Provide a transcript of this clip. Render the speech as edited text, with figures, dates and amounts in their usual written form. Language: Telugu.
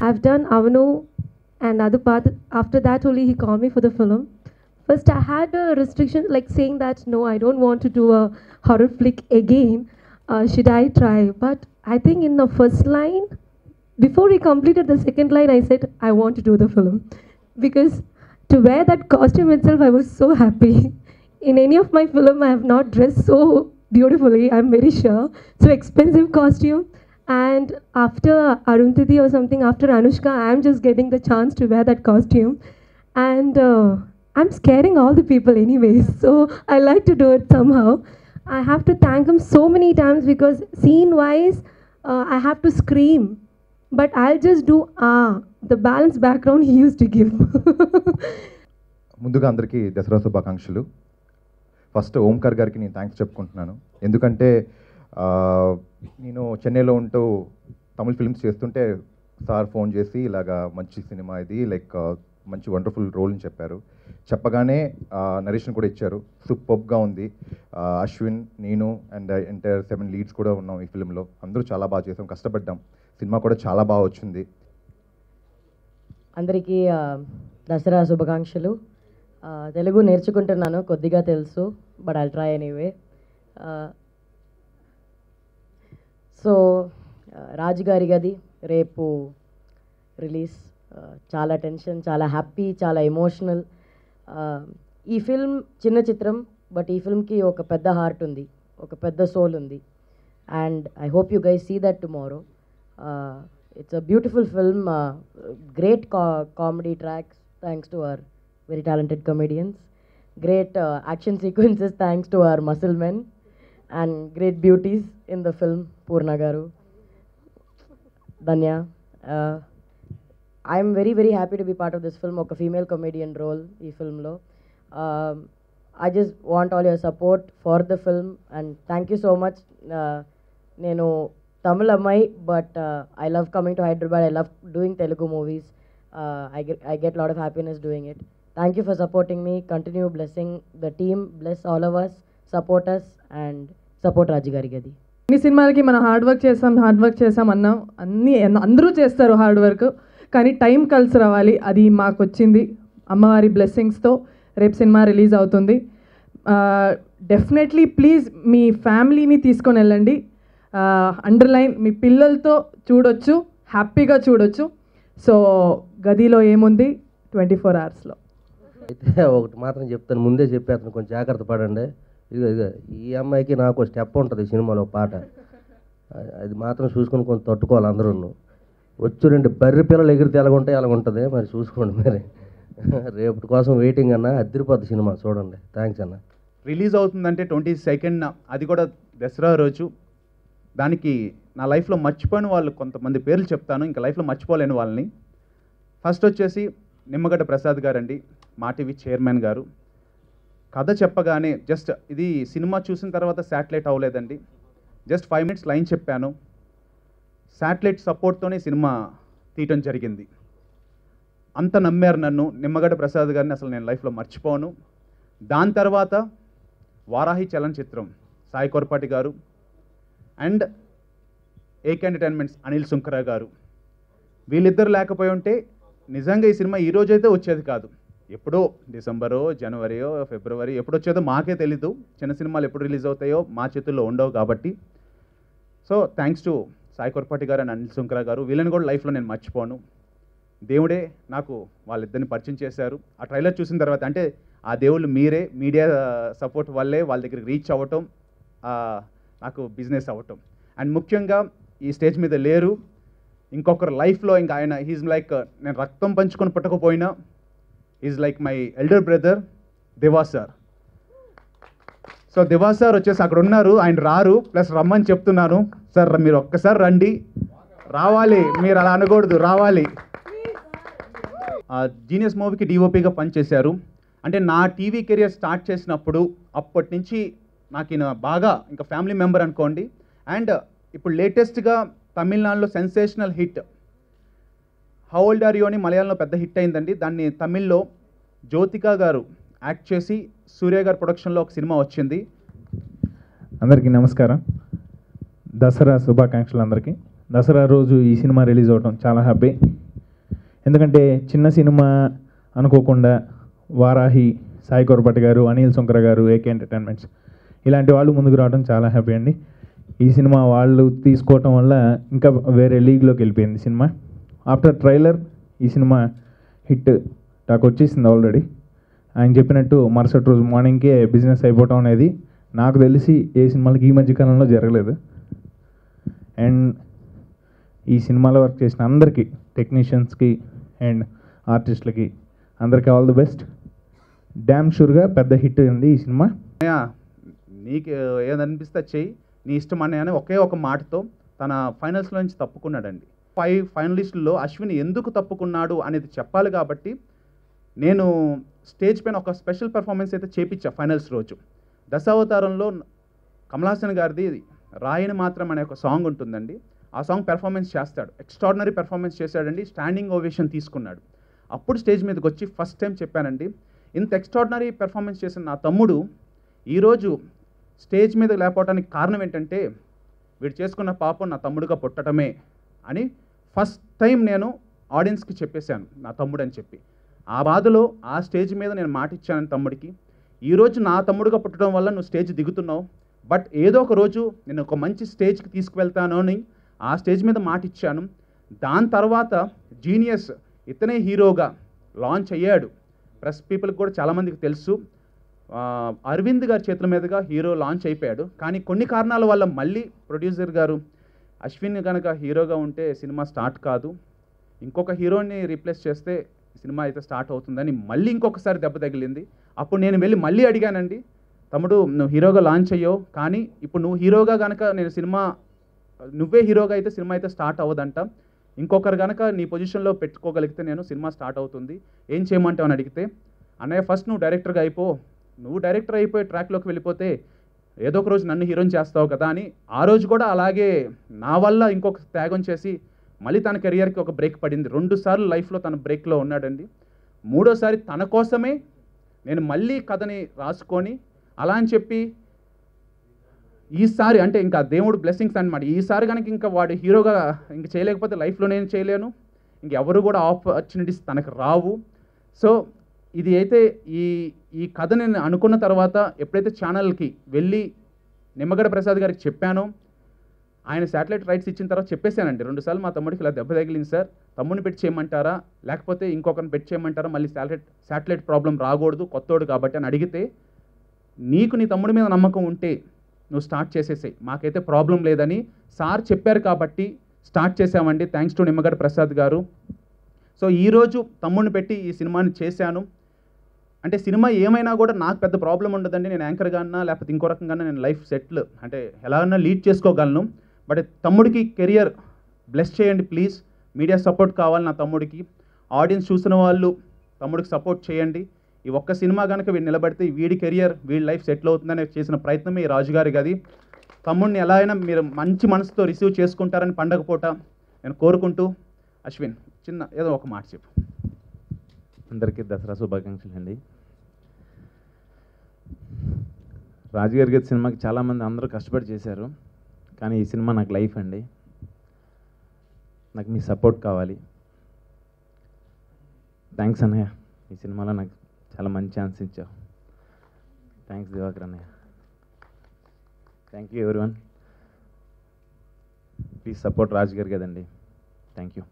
I've done Avanu and other part. After that only he called me for the film. First I had a restriction like saying that no, I don't want to do a horror flick again. Should I try? But I think in the first line, before he completed the second line, I said I want to do the film because to wear that costume itself, I was so happy. In any of my film, I have not dressed so beautifully. I'm very sure. So expensive costume. And after Arundhati or something, after Anushka, I'm just getting the chance to wear that costume. And I'm scaring all the people anyways. So I like to do it somehow. I have to thank him so many times because scene-wise, I have to scream. But I'll just do the balanced background he used to give. ముందుగా అందరికీ దసరా శుభాకాంక్షలు. ఫస్ట్ ఓంకార్ గారికి నేను థ్యాంక్స్ చెప్పుకుంటున్నాను. ఎందుకంటే నేను చెన్నైలో ఉంటూ తమిళ ఫిల్మ్స్ చేస్తుంటే సార్ ఫోన్ చేసి ఇలాగా మంచి సినిమా ఇది లైక్ మంచి వండర్ఫుల్ రోల్ అని చెప్పారు. చెప్పగానే నరేషన్ కూడా ఇచ్చారు. సూపర్గా ఉంది. అశ్విన్, నేను అండ్ ఎంటైర్ 7 లీడ్స్ కూడా ఉన్నాం ఈ ఫిల్మ్లో. అందరూ చాలా బాగా చేసాం, కష్టపడ్డాం. సినిమా కూడా చాలా బాగా వచ్చింది. అందరికీ దసరా శుభాకాంక్షలు. తెలుగు నేర్చుకుంటున్నాను, కొద్దిగా తెలుసు, but I'll try anyway. So రాజుగారి గది రేపు రిలీజ్. చాలా టెన్షన్, చాలా హ్యాపీ, చాలా ఎమోషనల్. ఈ ఫిల్మ్ చిన్న చిత్రం, బట్ ఈ ఫిల్మ్కి ఒక పెద్ద హార్ట్ ఉంది, ఒక పెద్ద సోల్ ఉంది. And I hope you guys see that tomorrow. It's a beautiful film, great comedy tracks thanks to our very talented comedians, great action sequences thanks to our muscle men, and great beauties in the film, Purna Garu, Danya. I am very very happy to be part of this film, oka female comedian role ee film lo. I just want all your support for the film and thank you so much. Nenu Tamil ammai, but I love coming to Hyderabad. I love doing Telugu movies. I get a lot of happiness doing it. Thank you for supporting me. Continue blessing the team. Bless all of us. Support us and support Rajigari Gadi. అన్ని సినిమాలకి మనం హార్డ్ వర్క్ చేసాం అన్నాం. అందరూ చేస్తారు హార్డ్ వర్క్, కానీ టైం కలిసి రావాలి. అది మాకు వచ్చింది అమ్మవారి బ్లెస్సింగ్స్తో. రేపు సినిమా రిలీజ్ అవుతుంది. డెఫినెట్లీ ప్లీజ్ మీ ఫ్యామిలీని తీసుకొని వెళ్ళండి. అండర్లైన్ మీ పిల్లలతో చూడొచ్చు, హ్యాపీగా చూడొచ్చు. సో గదిలో ఏముంది 24 అవర్స్లో. అయితే ఒకటి మాత్రం చెప్తాను, ముందే చెప్పేస్తాను, కొంచెం జాగ్రత్త పడండి. ఇదిగో ఈ అమ్మాయికి నాకు స్టెప్ ఉంటుంది సినిమాలో పాట, అది మాత్రం చూసుకొని కొంచెం తట్టుకోవాలి అందరూ. వచ్చు 2 బర్రె పిల్లలు ఎగిరితే ఎలాగుంటాయి అలాగుంటుంది, మరి చూసుకోండి. మరి రేపటి కోసం వెయిటింగ్ అన్న, అదిరిపోద్ది సినిమా, చూడండి. థ్యాంక్స్ అన్న. రిలీజ్ అవుతుందంటే 22nd, అది కూడా దసరా రోజు. దానికి నా లైఫ్లో మర్చిపోయిన వాళ్ళు కొంతమంది పేర్లు చెప్తాను, ఇంకా లైఫ్లో మర్చిపోలేని వాళ్ళని. ఫస్ట్ వచ్చేసి నిమ్మగడ్డ ప్రసాద్ గారండి, మా టీవీ చైర్మన్ గారు. కథ చెప్పగానే జస్ట్ ఇది సినిమా చూసిన తర్వాత శాటిలైట్ అవ్వలేదండి. జస్ట్ 5 minutes లైన్ చెప్పాను, శాటిలైట్ సపోర్ట్తోనే సినిమా తీయటం జరిగింది. అంత నమ్మారు నన్ను. నిమ్మగడ్డ ప్రసాద్ గారిని అసలు నేను లైఫ్లో మర్చిపోను. దాని తర్వాత వారాహి చలనచిత్రం సాయి కొరపాటి గారు and AK entertainments Anil Sunkara గారు, వీళ్ళిద్దరు లేకపోయి ఉంటే నిజంగా ఈ సినిమా ఈరోజైతే వచ్చేది కాదు. ఎప్పుడో డిసెంబరో జనవరియో ఫిబ్రవరి ఎప్పుడు వచ్చేదో మాకే తెలీదు. చిన్న సినిమాలు ఎప్పుడు రిలీజ్ అవుతాయో మా చేతుల్లో ఉండవు కాబట్టి. So thanks to Sai Korapati గారు అండ్ అనిల్ సుంకర గారు, వీళ్ళని కూడా లైఫ్లో నేను మర్చిపోను. దేవుడే నాకు వాళ్ళిద్దరిని పరిచయం చేశారు. ఆ ట్రైలర్ చూసిన తర్వాత అంటే ఆ దేవుళ్ళు మీరే, మీడియా సపోర్ట్ వల్లే వాళ్ళ దగ్గరికి రీచ్ అవ్వటం, నాకు బిజినెస్ అవ్వటం. అండ్ ముఖ్యంగా ఈ స్టేజ్ మీద లేరు, ఇంకొకరు లైఫ్లో ఇంకా ఆయన హీజ్ లైక్, నేను రక్తం పంచుకొని పుట్టకపోయినా is like my elder brother Diva sir. So Diva sir వచ్చేసి అక్కడ ఉన్నారు, ఆయన రారు, ప్లస్ రమ్మని చెప్తున్నాను. సార్ మీరు ఒక్కసారి రండి, రావాలి, మీరు అలా అనకూడదు, రావాలి. జీనియస్ మూవీకి డిఓపిగా పనిచేశారు. అంటే నా టీవీ కెరియర్ స్టార్ట్ చేసినప్పుడు అప్పటి నుంచి నాకు ఈయన బాగా ఇంకా ఫ్యామిలీ మెంబర్ అనుకోండి. అండ్ ఇప్పుడు లేటెస్ట్గా తమిళనాడులో sensational hit how old are you అని మలయాళంలో పెద్ద హిట్ అయిందండి. దాన్ని తమిళ్లో జ్యోతిక గారు యాక్ట్ చేసి సూర్య గారి ప్రొడక్షన్లో ఒక సినిమా వచ్చింది. అందరికీ నమస్కారం. దసరా శుభాకాంక్షలు అందరికీ. దసరా రోజు ఈ సినిమా రిలీజ్ అవ్వడం చాలా హ్యాపీ. ఎందుకంటే చిన్న సినిమా అనుకోకుండా వారాహి, సాయి కొరపాటి గారు, అనిల్ సుంకర గారు, ఏకే ఎంటర్టైన్మెంట్స్ ఇలాంటి వాళ్ళు ముందుకు రావడం చాలా హ్యాపీ అండి. ఈ సినిమా వాళ్ళు తీసుకోవటం వల్ల ఇంకా వేరే లీగ్లోకి వెళ్ళిపోయింది సినిమా. ఆఫ్టర్ ట్రైలర్ ఈ సినిమా హిట్ టాక్ వచ్చేసింది ఆల్రెడీ. ఆయన చెప్పినట్టు మరుసటి రోజు మార్నింగ్కే బిజినెస్ అయిపోవటం అనేది నాకు తెలిసి ఏ సినిమాలకి ఈ మధ్యకాలంలో జరగలేదు. అండ్ ఈ సినిమాలో వర్క్ చేసిన అందరికీ, టెక్నీషియన్స్కి అండ్ ఆర్టిస్టులకి అందరికీ ఆల్ ది బెస్ట్. డ్యామ్ షూర్గా పెద్ద హిట్ అండి ఈ సినిమా. నీకు ఏదనిపిస్తే చెయ్యి, నీ ఇష్టం అన్నయ్య అని ఒకే ఒక మాటతో తన ఫైనల్స్లో నుంచి తప్పుకున్నాడండి. 5 ఫైనలిస్టుల్లో అశ్విన్ ఎందుకు తప్పుకున్నాడు అనేది చెప్పాలి కాబట్టి నేను స్టేజ్ పైన ఒక స్పెషల్ పెర్ఫార్మెన్స్ అయితే చేపించా ఫైనల్స్ రోజు. దశావతారంలో కమల్ హాసన్ గారిది రాయని మాత్రం అనే ఒక సాంగ్ ఉంటుందండి. ఆ సాంగ్ పెర్ఫార్మెన్స్ చేస్తాడు, ఎక్స్ట్రాడినరీ పెర్ఫార్మెన్స్ చేశాడండి. స్టాండింగ్ ఓవేషన్ తీసుకున్నాడు. అప్పుడు స్టేజ్ మీదకి వచ్చి ఫస్ట్ టైం చెప్పానండి, ఇంత ఎక్స్ట్రాడినరీ పెర్ఫార్మెన్స్ చేసిన నా తమ్ముడు ఈరోజు స్టేజ్ మీద లేకపోవడానికి కారణం ఏంటంటే వీడు చేసుకున్న పాపం నా తమ్ముడుగా పుట్టడమే అని ఫస్ట్ టైం నేను ఆడియన్స్కి చెప్పేశాను నా తమ్ముడు అని చెప్పి. ఆ బాధలో ఆ స్టేజ్ మీద నేను మాట ఇచ్చాను తమ్ముడికి, ఈరోజు నా తమ్ముడుగా పుట్టడం వల్ల నువ్వు స్టేజ్ దిగుతున్నావు, బట్ ఏదో ఒక రోజు నేను ఒక మంచి స్టేజ్కి తీసుకువెళ్తాను అని ఆ స్టేజ్ మీద మాట ఇచ్చాను. దాని తర్వాత జీనియస్ ఇతనే హీరోగా లాంచ్ అయ్యాడు. ప్రెస్ పీపుల్కి కూడా చాలామందికి తెలుసు, అరవింద్ గారి చేతుల మీదుగా హీరో లాంచ్ అయిపోయాడు. కానీ కొన్ని కారణాల వల్ల మళ్ళీ ప్రొడ్యూసర్ గారు అశ్విన్ కనుక హీరోగా ఉంటే సినిమా స్టార్ట్ కాదు, ఇంకొక హీరోని రీప్లేస్ చేస్తే సినిమా అయితే స్టార్ట్ అవుతుందని మళ్ళీ ఇంకొకసారి దెబ్బ తగిలింది. అప్పుడు నేను వెళ్ళి మళ్ళీ అడిగానండి, తమ్ముడు నువ్వు హీరోగా లాంచ్ అయ్యావు, కానీ ఇప్పుడు నువ్వు హీరోగా కనుక నేను సినిమా నువ్వే హీరోగా అయితే సినిమా అయితే స్టార్ట్ అవ్వదంట, ఇంకొకరు కనుక నీ పొజిషన్లో పెట్టుకోగలిగితే నేను సినిమా స్టార్ట్ అవుతుంది, ఏం చేయమంటావు అని అడిగితే, అన్నయ్య ఫస్ట్ నువ్వు డైరెక్టర్గా అయిపో, నువ్వు డైరెక్టర్ అయిపోయి ట్రాక్లోకి వెళ్ళిపోతే ఏదో ఒక రోజు నన్ను హీరోని చేస్తావు కదా అని. ఆ రోజు కూడా అలాగే నా వల్ల ఇంకొక త్యాగం చేసి మళ్ళీ తన కెరియర్కి ఒక బ్రేక్ పడింది. 2 సార్లు లైఫ్లో తన బ్రేక్లో ఉన్నాడండి. 3వసారి తన కోసమే నేను మళ్ళీ కథని రాసుకొని అలా అని చెప్పి ఈసారి అంటే ఇంకా దేవుడు బ్లెస్సింగ్స్ అనమాట. ఈసారి కనుక ఇంకా వాడు హీరోగా ఇంక చేయలేకపోతే లైఫ్లో నేను చేయలేను, ఇంకెవరు కూడా ఆపర్చునిటీస్ తనకు రావు. సో ఇది అయితే ఈ కథ నేను అనుకున్న తర్వాత ఎప్పుడైతే ఛానల్కి వెళ్ళి నిమ్మగడ్డ ప్రసాద్ గారికి చెప్పానో, ఆయన శాటిలైట్ రైట్స్ ఇచ్చిన తర్వాత చెప్పేశానండి 2 సార్లు మా తమ్ముడికి ఇలా దెబ్బ తగిలింది సార్, తమ్ముడిని పెట్టి చేయమంటారా లేకపోతే ఇంకొకరిని పెట్టి చేయమంటారా, మళ్ళీ శాటిలైట్ ప్రాబ్లం రాకూడదు కొత్తోడు కాబట్టి అని అడిగితే, నీకు నీ తమ్ముడి మీద నమ్మకం ఉంటే నువ్వు స్టార్ట్ చేసేసాయి, మాకైతే ప్రాబ్లం లేదని సార్ చెప్పారు కాబట్టి స్టార్ట్ చేసామండి. థ్యాంక్స్ టు నిమ్మగడ్డ ప్రసాద్ గారు. సో ఈరోజు తమ్ముడిని పెట్టి ఈ సినిమాని చేశాను. అంటే సినిమా ఏమైనా కూడా నాకు పెద్ద ప్రాబ్లం ఉండదండి, నేను యాంకర్గా అన్నా లేకపోతే ఇంకో రకంగా నేను లైఫ్ సెటిల్ అంటే ఎలాగన్నా లీడ్ చేసుకోగలను. బట్ తమ్ముడికి కెరియర్ బ్లెస్ చేయండి ప్లీజ్, మీడియా సపోర్ట్ కావాలి నా తమ్ముడికి, ఆడియన్స్ చూసిన వాళ్ళు తమ్ముడికి సపోర్ట్ చేయండి. ఈ ఒక్క సినిమా కనుక వీడు నిలబడితే వీడి కెరియర్ వీడి లైఫ్ సెటిల్ అవుతుందని చేసిన ప్రయత్నమే ఈ రాజుగారి గది. తమ్ముడిని ఎలా అయినా మీరు మంచి మనసుతో రిసీవ్ చేసుకుంటారని పండగ పూట నేను కోరుకుంటూ, అశ్విన్ చిన్న ఏదో ఒక మాట చెప్పు. అందరికీ దసరా శుభాకాంక్షలు అండి. రాజుగారి గది సినిమాకి చాలామంది అందరూ కష్టపడి చేశారు, కానీ ఈ సినిమా నాకు లైఫ్ అండి. నాకు మీ సపోర్ట్ కావాలి. థ్యాంక్స్ అన్నయ్య, ఈ సినిమాలో నాకు చాలా మంచి ఛాన్స్ ఇచ్చావు. థ్యాంక్స్ దివాకర్ అన్నయ్య. Thank you everyone. Please support రాజుగారి గదండి. Thank you.